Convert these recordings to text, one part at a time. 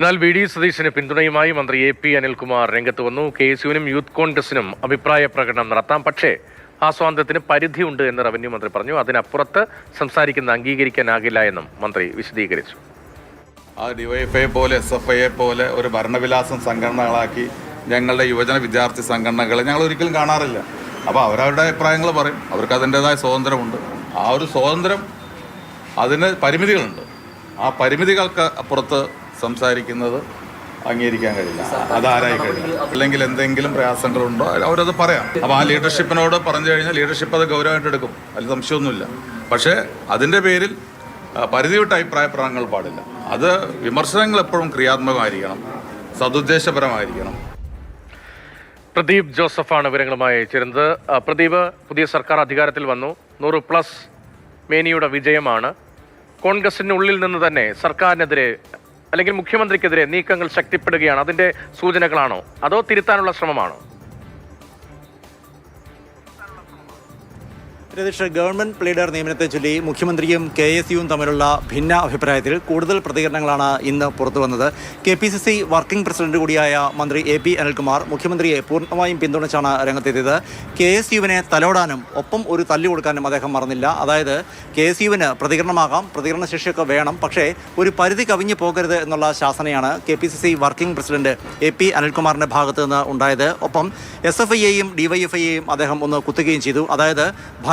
എന്നാൽ V D സതീശന് പിന്തുണയുമായി മന്ത്രി AP അനിൽകുമാർ രംഗത്ത് വന്നു. KSUവിനും യൂത്ത് കോൺഗ്രസിനും അഭിപ്രായ പ്രകടനം നടത്താം, പക്ഷേ ആ സ്വാതന്ത്ര്യത്തിന് പരിധിയുണ്ട് എന്ന് റവന്യൂ മന്ത്രി പറഞ്ഞു. അതിനപ്പുറത്ത് സംസാരിക്കുന്ന അംഗീകരിക്കാനാകില്ല എന്നും മന്ത്രി വിശദീകരിച്ചു. ആ DYFI പോലെ SFI പോലെ ഒരു ഭരണവിലാസം സംഘടനകളാക്കി ഞങ്ങളുടെ യുവജന വിദ്യാർത്ഥി സംഘടനകളെ ഞങ്ങൾ ഒരിക്കലും കാണാറില്ല. അപ്പോൾ അവരവരുടെ അഭിപ്രായങ്ങൾ പറയും, അവർക്ക് അതിൻ്റെതായ സ്വാതന്ത്ര്യമുണ്ട്. ആ ഒരു സ്വാതന്ത്ര്യം അതിന് പരിമിതികളുണ്ട്. ആ പരിമിതികൾക്ക് അപ്പുറത്ത് സംസാരിക്കുന്നത് അംഗീകരിക്കാൻ കഴിയില്ല. അതാരായി കഴിയില്ല. അല്ലെങ്കിൽ എന്തെങ്കിലും പ്രയാസങ്ങളുണ്ടോ അവരത് പറയാം. അപ്പോൾ ആ ലീഡർഷിപ്പിനോട് പറഞ്ഞു കഴിഞ്ഞാൽ ലീഡർഷിപ്പ് അത് ഗൗരവമായിട്ട് എടുക്കും, അതിൽ സംശയമൊന്നുമില്ല. പക്ഷേ അതിൻ്റെ പേരിൽ പരിധി വിട്ട അഭിപ്രായ പ്രകടനങ്ങൾ പാടില്ല. അത് വിമർശനങ്ങൾ എപ്പോഴും ക്രിയാത്മകമായിരിക്കണം, സതുദ്ദേശപരമായിരിക്കണം. പ്രദീപ് ജോസഫാണ് വിവരങ്ങളുമായി ചേരുന്നത്. പ്രദീപ്, പുതിയ സർക്കാർ അധികാരത്തിൽ വന്നു. 100+ മേനിയുടെ വിജയമാണ്. കോൺഗ്രസിനുള്ളിൽ നിന്ന് തന്നെ സർക്കാരിനെതിരെ അല്ലെങ്കിൽ മുഖ്യമന്ത്രിക്കെതിരെ നീക്കങ്ങൾ ശക്തിപ്പെടുകയാണ്. അതിന്റെ സൂചനകളാണോ, അതോ തിരുത്താനുള്ള ശ്രമമാണോ? ഗവൺമെന്റ് പ്ലീഡർ നിയമനത്തെ ചൊല്ലി മുഖ്യമന്ത്രിയും KSUവും തമ്മിലുള്ള ഭിന്ന അഭിപ്രായത്തിൽ കൂടുതൽ പ്രതികരണങ്ങളാണ് ഇന്ന് പുറത്തു വന്നത്. KPCC വർക്കിംഗ് പ്രസിഡന്റ് കൂടിയായ മന്ത്രി AP അനിൽകുമാർ മുഖ്യമന്ത്രിയെ പൂർണ്ണമായും പിന്തുണച്ചാണ് രംഗത്തെത്തിയത്. KSUവിനെ തലോടാനും ഒപ്പം ഒരു തല്ലു കൊടുക്കാനും അദ്ദേഹം മറന്നില്ല. അതായത് KSUവിന് പ്രതികരണമാകാം, പ്രതികരണശേഷിയൊക്കെ വേണം, പക്ഷേ ഒരു പരിധി കവിഞ്ഞു പോകരുത് എന്നുള്ള ശാസനയാണ് KPCC വർക്കിംഗ് പ്രസിഡന്റ് AP അനിൽകുമാറിന്റെ ഭാഗത്ത് നിന്ന് ഉണ്ടായത്. ഒപ്പം SFIയെയും DYFIയെയും അദ്ദേഹം ഒന്ന് കുത്തുകയും ചെയ്തു. അതായത്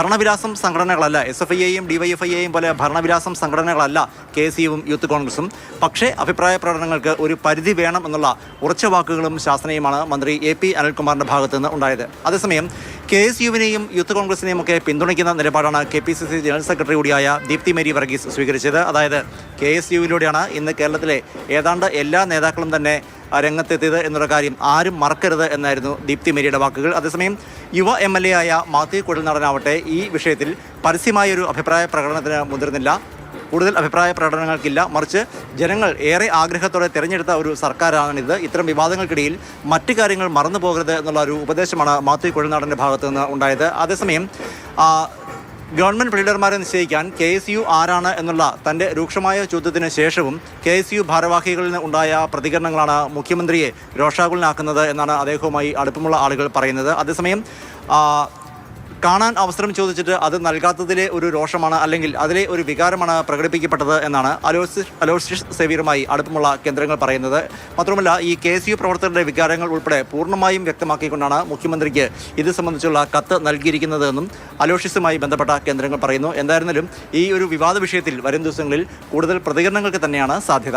ഭരണവിലാസം സംഘടനകളല്ല, SFIയെയും DYFIയെയും പോലെ ഭരണവിലാസം സംഘടനകളല്ല KSUവും യൂത്ത് കോൺഗ്രസും. പക്ഷേ അഭിപ്രായ പ്രകടനങ്ങൾക്ക് ഒരു പരിധി വേണം എന്നുള്ള ഉറച്ച വാക്കുകളും ശാസനയുമാണ് മന്ത്രി AP അനിൽകുമാറിന്റെ ഭാഗത്ത് നിന്ന് ഉണ്ടായത്. അതേസമയം KSUവിനെയും യൂത്ത് കോൺഗ്രസിനെയും ഒക്കെ പിന്തുണയ്ക്കുന്ന നിലപാടാണ് KPCC ജനറൽ സെക്രട്ടറി കൂടിയായ ദീപ്തി മേരി വർഗീസ് സ്വീകരിച്ചത്. അതായത് KSUവിലൂടെയാണ് ഇന്ന് കേരളത്തിലെ ഏതാണ്ട് എല്ലാ നേതാക്കളും തന്നെ രംഗത്തെത്തിയത് എന്നുള്ള കാര്യം ആരും മറക്കരുത് എന്നായിരുന്നു ദീപ്തി മേരിയുടെ വാക്കുകൾ. അതേസമയം യുവ MLA ആയ മാത്യു കുഴൽനാടനാവട്ടെ ഈ വിഷയത്തിൽ പരസ്യമായൊരു അഭിപ്രായ പ്രകടനത്തിന് മുതിർന്നില്ല. കൂടുതൽ അഭിപ്രായ പ്രകടനങ്ങൾക്കില്ല, മറിച്ച് ജനങ്ങൾ ഏറെ ആഗ്രഹത്തോടെ തിരഞ്ഞെടുത്ത ഒരു സർക്കാരാണിത്. ഇത്തരം വിവാദങ്ങൾക്കിടയിൽ മറ്റു കാര്യങ്ങൾ മറന്നു പോകരുത് എന്നുള്ള ഒരു ഉപദേശമാണ് മാത്യു കുഴൽനാടൻ്റെ ഭാഗത്തു നിന്ന് ഉണ്ടായത്. അതേസമയം ഗവൺമെൻറ് പ്ലീഡർമാരെ നിശ്ചയിക്കാൻ KSU ആരാണ് എന്നുള്ള തൻ്റെ രൂക്ഷമായ ചോദ്യത്തിന് ശേഷവും KSU ഭാരവാഹികളിൽ നിന്ന് ഉണ്ടായ പ്രതികരണങ്ങളാണ് മുഖ്യമന്ത്രിയെ രോഷാകുലനാക്കുന്നത് എന്നാണ് അദ്ദേഹവുമായി അടുപ്പമുള്ള ആളുകൾ പറയുന്നത്. അതേസമയം കാണാൻ അവസരം ചോദിച്ചിട്ട് അത് നൽകാത്തതിലെ ഒരു രോഷമാണ്, അല്ലെങ്കിൽ അതിലെ ഒരു വികാരമാണ് പ്രകടിപ്പിക്കപ്പെട്ടത് എന്നാണ് അലോഷ്യസ് സേവ്യറുമായി അടുപ്പമുള്ള കേന്ദ്രങ്ങൾ പറയുന്നത്. മാത്രമല്ല ഈ KSU പ്രവർത്തകരുടെ വികാരങ്ങൾ ഉൾപ്പെടെ പൂർണ്ണമായും വ്യക്തമാക്കിക്കൊണ്ടാണ് മുഖ്യമന്ത്രിക്ക് ഇത് സംബന്ധിച്ചുള്ള കത്ത് നൽകിയിരിക്കുന്നതെന്നും അലോഷ്യസുമായി ബന്ധപ്പെട്ട കേന്ദ്രങ്ങൾ പറയുന്നു. എന്തായിരുന്നാലും ഈ ഒരു വിവാദ വിഷയത്തിൽ വരും ദിവസങ്ങളിൽ കൂടുതൽ പ്രതികരണങ്ങൾക്ക് തന്നെയാണ് സാധ്യത.